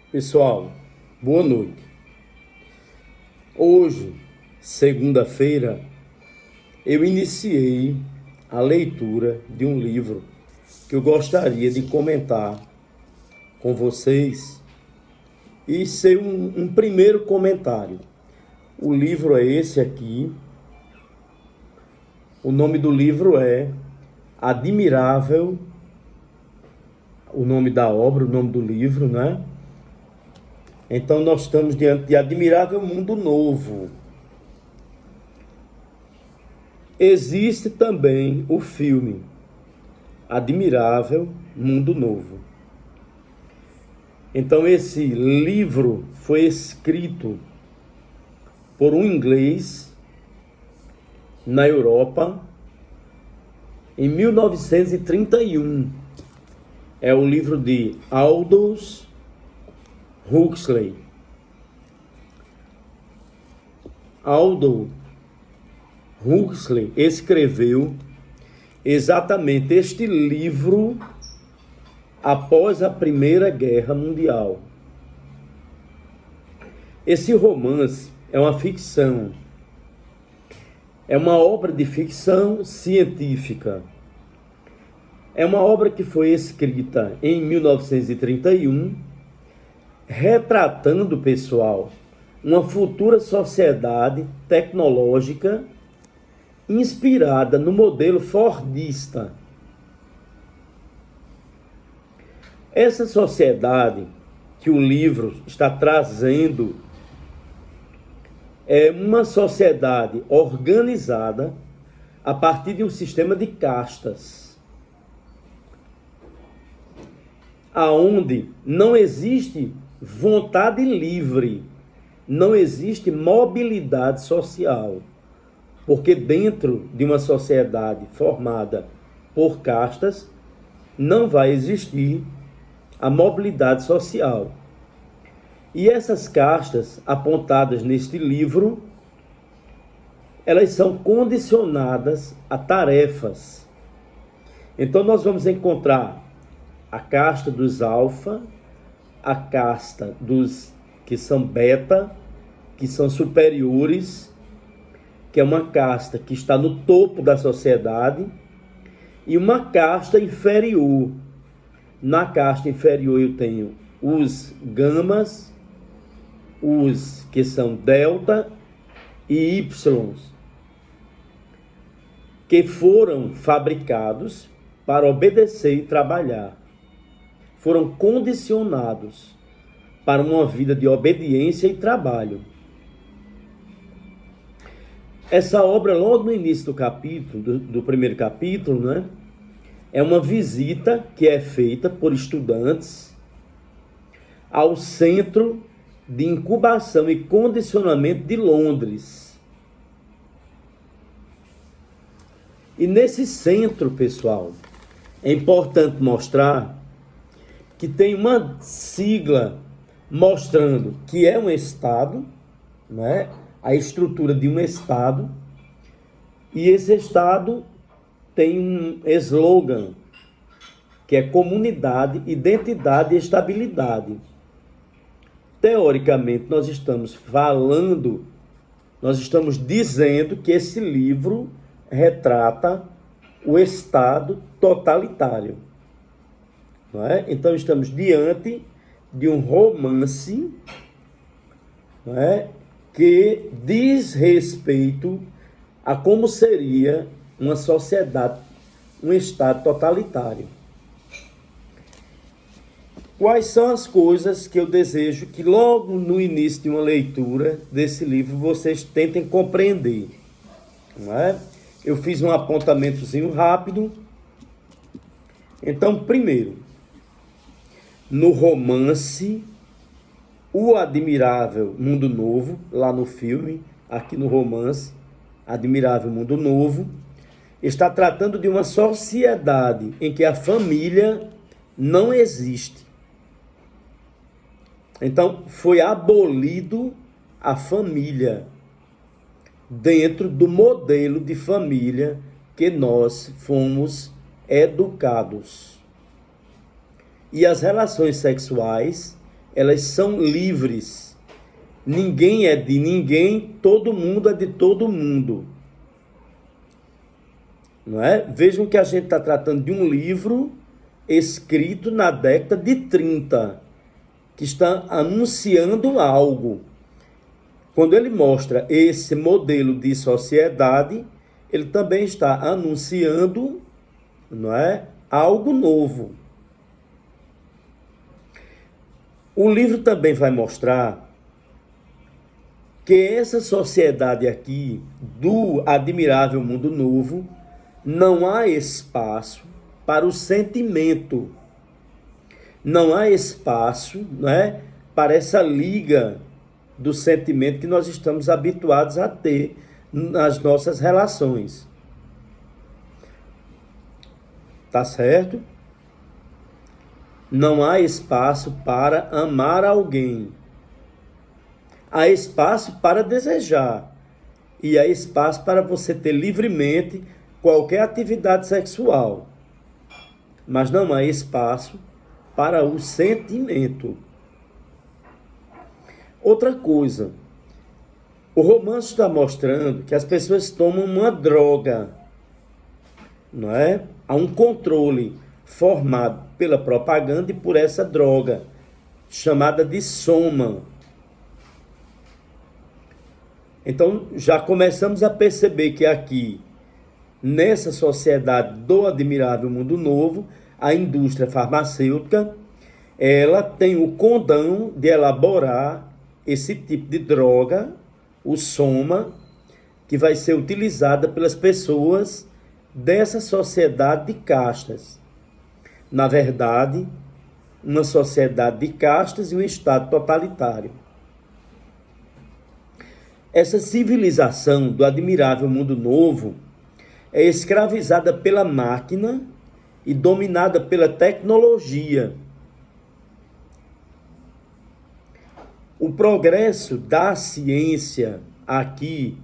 Pessoal, boa noite. Hoje, segunda-feira, eu iniciei a leitura de um livro que eu gostaria de comentar com vocês e ser um primeiro comentário. O livro é esse aqui. O nome do livro é Admirável, o nome da obra, o nome do livro, né? Então nós estamos diante de Admirável Mundo Novo. Existe também o filme Admirável Mundo Novo. Então esse livro foi escrito por um inglês na Europa em 1931. É o livro de Aldous Huxley. Aldous Huxley escreveu exatamente este livro após a Primeira Guerra Mundial. Esse romance é uma ficção, é uma obra de ficção científica. É uma obra que foi escrita em 1931, retratando, pessoal, uma futura sociedade tecnológica inspirada no modelo fordista. Essa sociedade que o livro está trazendo é uma sociedade organizada a partir de um sistema de castas, aonde não existe vontade livre, não existe mobilidade social, porque dentro de uma sociedade formada por castas não vai existir a mobilidade social. E essas castas apontadas neste livro, elas são condicionadas a tarefas. Então nós vamos encontrar a casta dos alfa, a casta dos que são beta, que são superiores, que é uma casta que está no topo da sociedade, e uma casta inferior. Na casta inferior eu tenho os gamas, os que são delta e y, que foram fabricados para obedecer e trabalhar. Foram condicionados para uma vida de obediência e trabalho. Essa obra, logo no início do capítulo, do primeiro capítulo, né, é uma visita que é feita por estudantes ao Centro de Incubação e Condicionamento de Londres. E nesse centro, pessoal, é importante mostrar que tem uma sigla mostrando que é um Estado, né? A estrutura de um Estado, e esse Estado tem um slogan, que é comunidade, identidade e estabilidade. Teoricamente, nós estamos dizendo que esse livro retrata o Estado totalitário. Não é? Então, estamos diante de um romance, não é, que diz respeito a como seria uma sociedade, um Estado totalitário. Quais são as coisas que eu desejo que logo no início de uma leitura desse livro vocês tentem compreender? Não é? Eu fiz um apontamentozinho rápido. Então, primeiro, no romance O Admirável Mundo Novo, lá no filme, aqui no romance Admirável Mundo Novo, está tratando de uma sociedade em que a família não existe. Então, foi abolido a família dentro do modelo de família que nós fomos educados. E as relações sexuais elas são livres. Ninguém é de ninguém, todo mundo é de todo mundo. Não é? Vejam que a gente está tratando de um livro escrito na década de 30, que está anunciando algo. Quando ele mostra esse modelo de sociedade, ele também está anunciando, não é, algo novo. O livro também vai mostrar que essa sociedade aqui, do admirável mundo novo, não há espaço para o sentimento. Não há espaço, não é, para essa liga do sentimento que nós estamos habituados a ter nas nossas relações. Tá certo? Não há espaço para amar alguém. Há espaço para desejar. E há espaço para você ter livremente qualquer atividade sexual. Mas não há espaço para o sentimento. Outra coisa, o romance está mostrando que as pessoas tomam uma droga, não é? Há um controle formado pela propaganda e por essa droga, chamada de soma. Então, já começamos a perceber que aqui, nessa sociedade do admirável mundo novo, a indústria farmacêutica, ela tem o condão de elaborar esse tipo de droga, o soma, que vai ser utilizada pelas pessoas dessa sociedade de castas. Na verdade, uma sociedade de castas e um estado totalitário. Essa civilização do admirável mundo novo é escravizada pela máquina e dominada pela tecnologia. O progresso da ciência aqui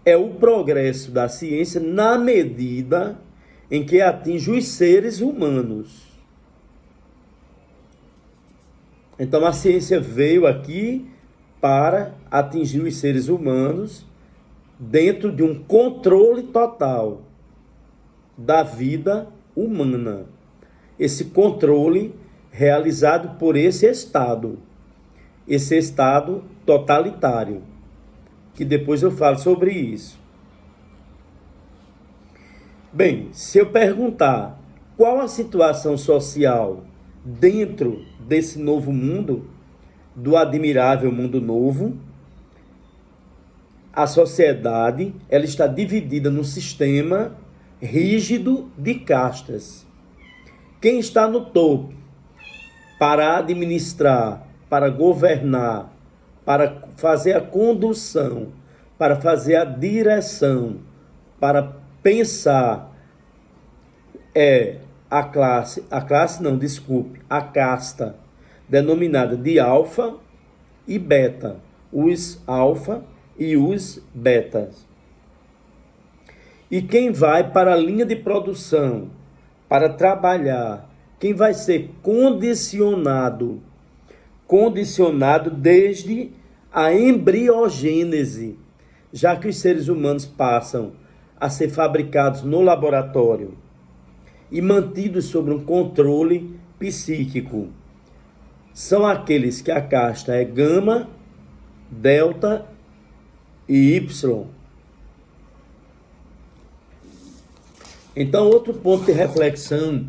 é o progresso da ciência na medida em que atinge os seres humanos. Então a ciência veio aqui para atingir os seres humanos dentro de um controle total da vida humana. Esse controle realizado por esse Estado totalitário, que depois eu falo sobre isso. Bem, se eu perguntar qual a situação social dentro desse novo mundo, do admirável mundo novo, a sociedade ela está dividida num sistema rígido de castas. Quem está no topo para administrar, para governar, para fazer a condução, para fazer a direção, para pensar, a casta, denominada de alfa e beta, os alfa e os betas. E quem vai para a linha de produção, para trabalhar, quem vai ser condicionado desde a embriogênese, já que os seres humanos passam a ser fabricados no laboratório e mantidos sob um controle psíquico. São aqueles que a casta é gama, delta e y. Então, outro ponto de reflexão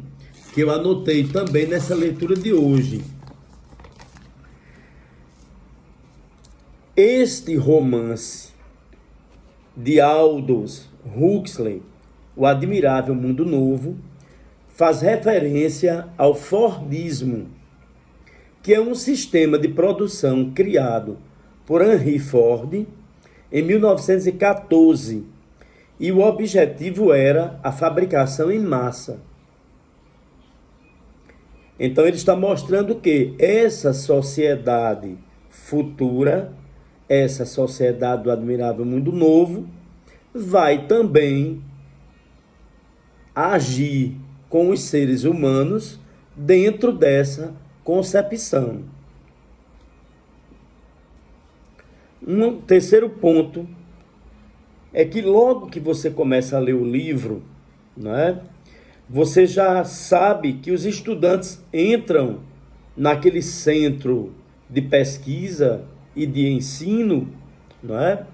que eu anotei também nessa leitura de hoje. Este romance de Aldous Huxley, O Admirável Mundo Novo, faz referência ao Fordismo, que é um sistema de produção criado por Henry Ford em 1914, e o objetivo era a fabricação em massa. Então ele está mostrando que essa sociedade futura, essa sociedade do admirável mundo novo, vai também agir com os seres humanos dentro dessa concepção. Um terceiro ponto é que logo que você começa a ler o livro, né, você já sabe que os estudantes entram naquele centro de pesquisa e de ensino, né,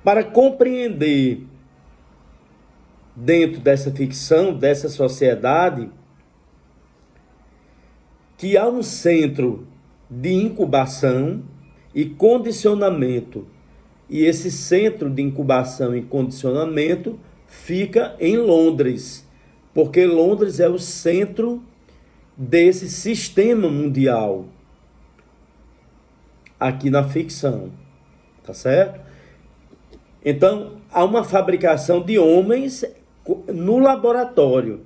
para compreender dentro dessa ficção, dessa sociedade, que há um centro de incubação e condicionamento. E esse centro de incubação e condicionamento fica em Londres, porque Londres é o centro desse sistema mundial aqui na ficção, tá certo? Então, há uma fabricação de homens no laboratório,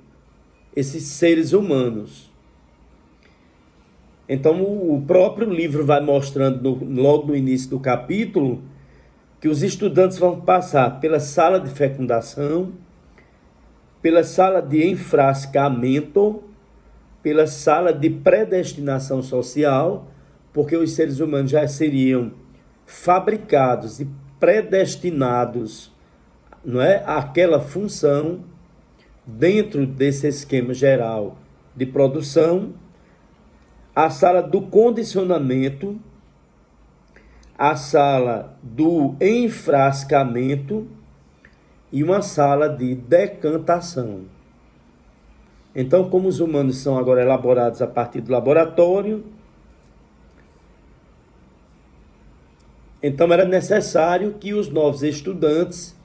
esses seres humanos. Então, o próprio livro vai mostrando, logo no início do capítulo, que os estudantes vão passar pela sala de fecundação, pela sala de enfrascamento, pela sala de predestinação social, porque os seres humanos já seriam fabricados e predestinados, não é, àquela função dentro desse esquema geral de produção, a sala do condicionamento, a sala do enfrascamento e uma sala de decantação. Então, como os humanos são agora elaborados a partir do laboratório, então era necessário que os novos estudantes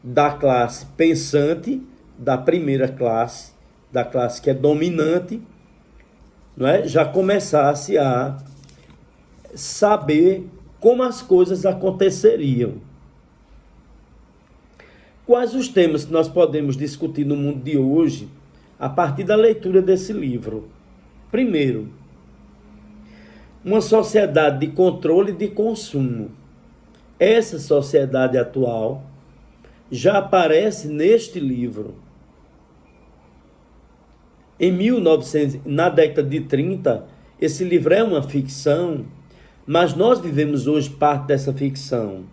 da classe pensante, da primeira classe, da classe que é dominante, não é, já começasse a saber como as coisas aconteceriam. Quais os temas que nós podemos discutir no mundo de hoje a partir da leitura desse livro? Primeiro, uma sociedade de controle e de consumo. Essa sociedade atual já aparece neste livro. Em 1900, na década de 30, esse livro é uma ficção, mas nós vivemos hoje parte dessa ficção.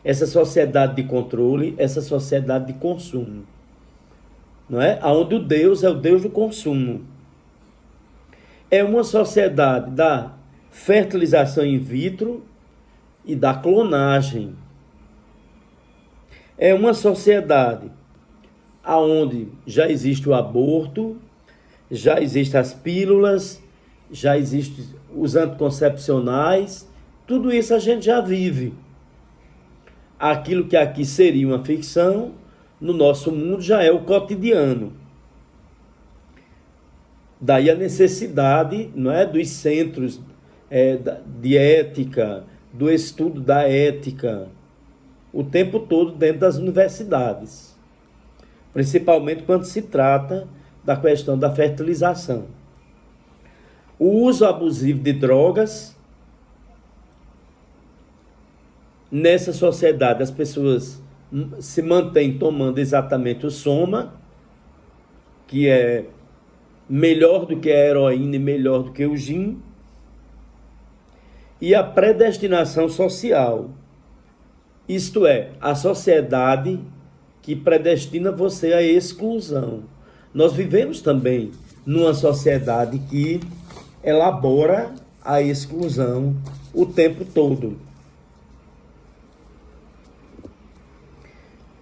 Essa sociedade de controle, essa sociedade de consumo. Não é? Onde o Deus é o Deus do consumo. É uma sociedade da fertilização in vitro e da clonagem. É uma sociedade onde já existe o aborto, já existem as pílulas, já existem os anticoncepcionais, tudo isso a gente já vive. Aquilo que aqui seria uma ficção, no nosso mundo já é o cotidiano. Daí a necessidade, não é, dos centros de ética, do estudo da ética, o tempo todo dentro das universidades. Principalmente quando se trata da questão da fertilização. O uso abusivo de drogas. Nessa sociedade, as pessoas se mantêm tomando exatamente o soma, que é melhor do que a heroína e melhor do que o gin. E a predestinação social. Isto é, a sociedade que predestina você à exclusão. Nós vivemos também numa sociedade que elabora a exclusão o tempo todo.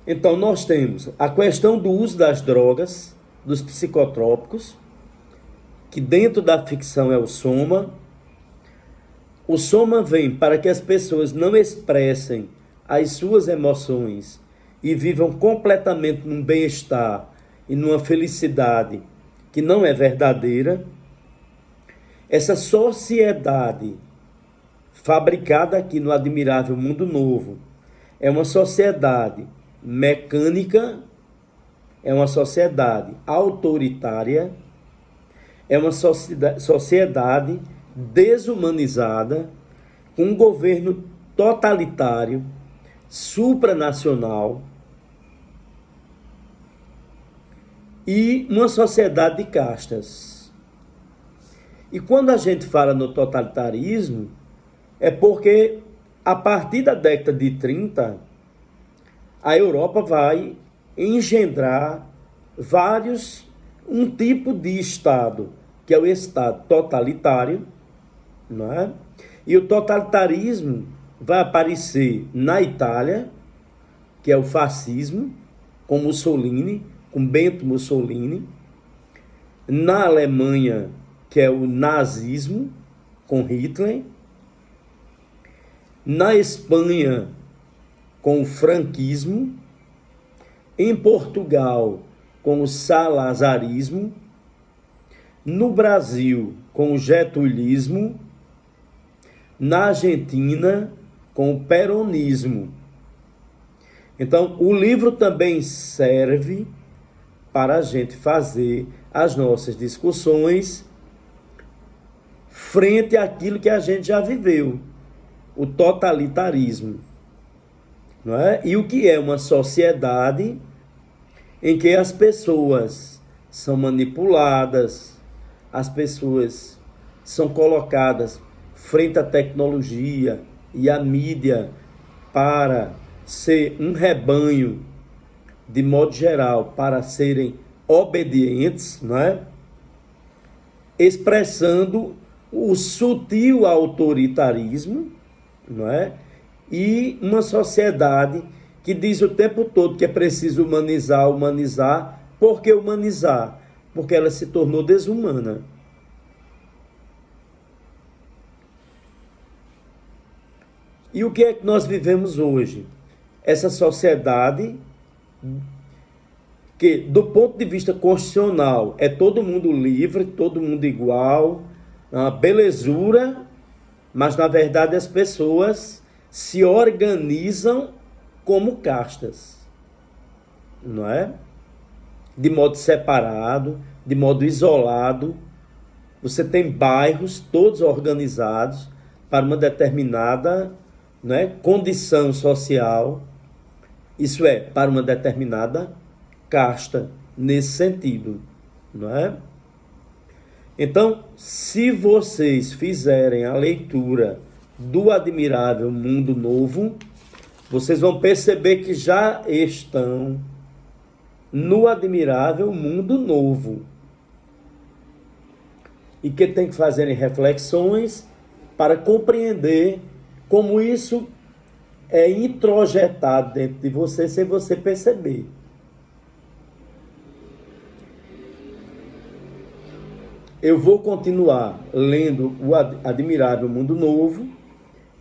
Então, nós temos a questão do uso das drogas, dos psicotrópicos, que dentro da ficção é o soma. O soma vem para que as pessoas não expressem as suas emoções e vivam completamente num bem-estar e numa felicidade que não é verdadeira. Essa sociedade fabricada aqui no admirável Mundo Novo é uma sociedade mecânica, é uma sociedade autoritária, é uma sociedade desumanizada, com um governo totalitário, supranacional e uma sociedade de castas. E quando a gente fala no totalitarismo, é porque a partir da década de 30, a Europa vai engendrar um tipo de Estado, que é o Estado totalitário, não é? E o totalitarismo vai aparecer na Itália, que é o fascismo, com Mussolini, com Benito Mussolini, na Alemanha, que é o nazismo, com Hitler, na Espanha, com o franquismo, em Portugal, com o salazarismo, no Brasil, com o getulismo, na Argentina, com o peronismo. Então, o livro também serve para a gente fazer as nossas discussões frente àquilo que a gente já viveu, o totalitarismo, não é? E o que é uma sociedade em que as pessoas são manipuladas, as pessoas são colocadas frente à tecnologia e à mídia para ser um rebanho, de modo geral, para serem obedientes, não é? Expressando o sutil autoritarismo, não é? E uma sociedade que diz o tempo todo que é preciso humanizar, humanizar. Por que humanizar? Porque ela se tornou desumana. E o que é que nós vivemos hoje? Essa sociedade que, do ponto de vista constitucional, é todo mundo livre, todo mundo igual, uma belezura, mas na verdade as pessoas se organizam como castas, não é? De modo separado, de modo isolado. Você tem bairros todos organizados para uma determinada, não é, condição social, isso é, para uma determinada casta, nesse sentido, não é? Então, se vocês fizerem a leitura do Admirável Mundo Novo, vocês vão perceber que já estão no Admirável Mundo Novo. E que tem que fazer reflexões para compreender como isso é introjetado dentro de você sem você perceber. Eu vou continuar lendo o Admirável Mundo Novo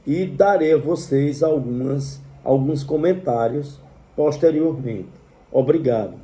e darei a vocês alguns comentários posteriormente. Obrigado.